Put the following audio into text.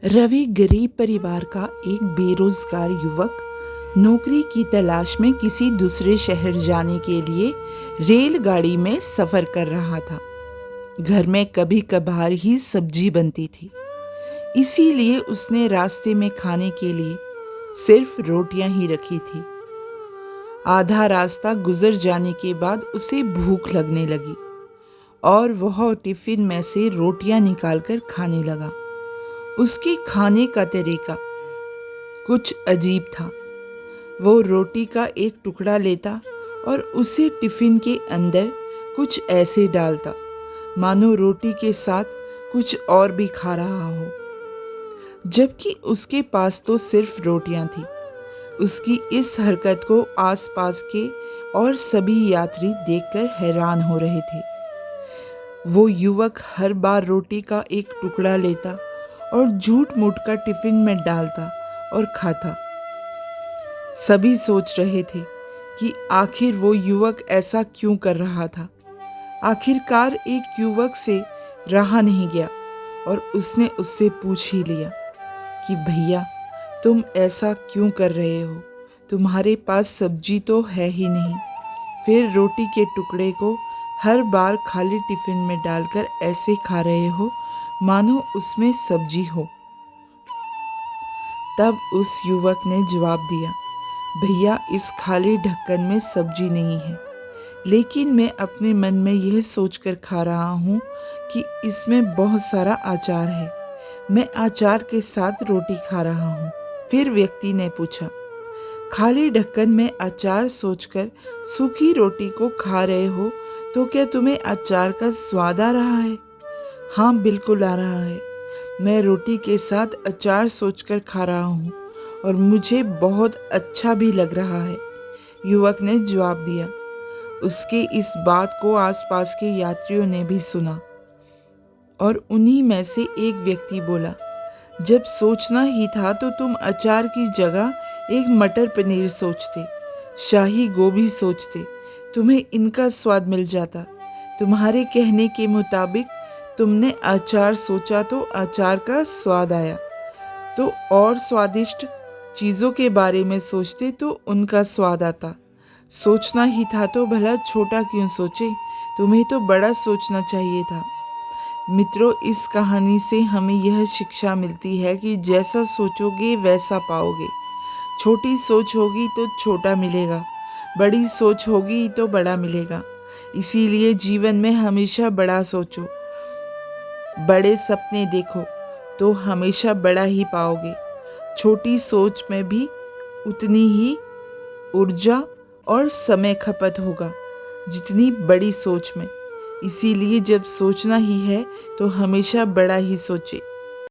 रवि गरीब परिवार का एक बेरोजगार युवक नौकरी की तलाश में किसी दूसरे शहर जाने के लिए रेलगाड़ी में सफ़र कर रहा था। घर में कभी कभार ही सब्जी बनती थी, इसीलिए उसने रास्ते में खाने के लिए सिर्फ रोटियां ही रखी थी। आधा रास्ता गुजर जाने के बाद उसे भूख लगने लगी और वह टिफ़िन में से रोटियां निकालकर खाने लगा। उसके खाने का तरीका कुछ अजीब था। वो रोटी का एक टुकड़ा लेता और उसे टिफ़िन के अंदर कुछ ऐसे डालता मानो रोटी के साथ कुछ और भी खा रहा हो, जबकि उसके पास तो सिर्फ रोटियां थी। उसकी इस हरकत को आसपास के और सभी यात्री देखकर हैरान हो रहे थे। वो युवक हर बार रोटी का एक टुकड़ा लेता और झूठ मूठ का टिफ़िन में डालता और खाता। सभी सोच रहे थे कि आखिर वो युवक ऐसा क्यों कर रहा था। आखिरकार एक युवक से रहा नहीं गया और उसने उससे पूछ ही लिया कि भैया, तुम ऐसा क्यों कर रहे हो? तुम्हारे पास सब्जी तो है ही नहीं, फिर रोटी के टुकड़े को हर बार खाली टिफ़िन में डालकर ऐसे खा रहे हो मानो उसमें सब्जी हो। तब उस युवक ने जवाब दिया, भैया, इस खाली ढक्कन में सब्जी नहीं है, लेकिन मैं अपने मन में यह सोचकर खा रहा हूँ कि इसमें बहुत सारा अचार है। मैं अचार के साथ रोटी खा रहा हूँ। फिर व्यक्ति ने पूछा, खाली ढक्कन में अचार सोचकर सूखी रोटी को खा रहे हो तो क्या तुम्हें अचार का स्वाद आ रहा है? हाँ, बिल्कुल आ रहा है। मैं रोटी के साथ अचार सोचकर खा रहा हूँ और मुझे बहुत अच्छा भी लग रहा है, युवक ने जवाब दिया। उसके इस बात को आसपास के यात्रियों ने भी सुना और उन्हीं में से एक व्यक्ति बोला, जब सोचना ही था तो तुम अचार की जगह एक मटर पनीर सोचते, शाही गोभी सोचते, तुम्हें इनका स्वाद मिल जाता। तुम्हारे कहने के मुताबिक तुमने अचार सोचा तो अचार का स्वाद आया, तो और स्वादिष्ट चीज़ों के बारे में सोचते तो उनका स्वाद आता। सोचना ही था तो भला छोटा क्यों सोचे? तुम्हें तो बड़ा सोचना चाहिए था। मित्रों, इस कहानी से हमें यह शिक्षा मिलती है कि जैसा सोचोगे वैसा पाओगे। छोटी सोच होगी तो छोटा मिलेगा, बड़ी सोच होगी तो बड़ा मिलेगा। इसीलिए जीवन में हमेशा बड़ा सोचो, बड़े सपने देखो तो हमेशा बड़ा ही पाओगे। छोटी सोच में भी उतनी ही ऊर्जा और समय खपत होगा जितनी बड़ी सोच में। इसीलिए जब सोचना ही है तो हमेशा बड़ा ही सोचे।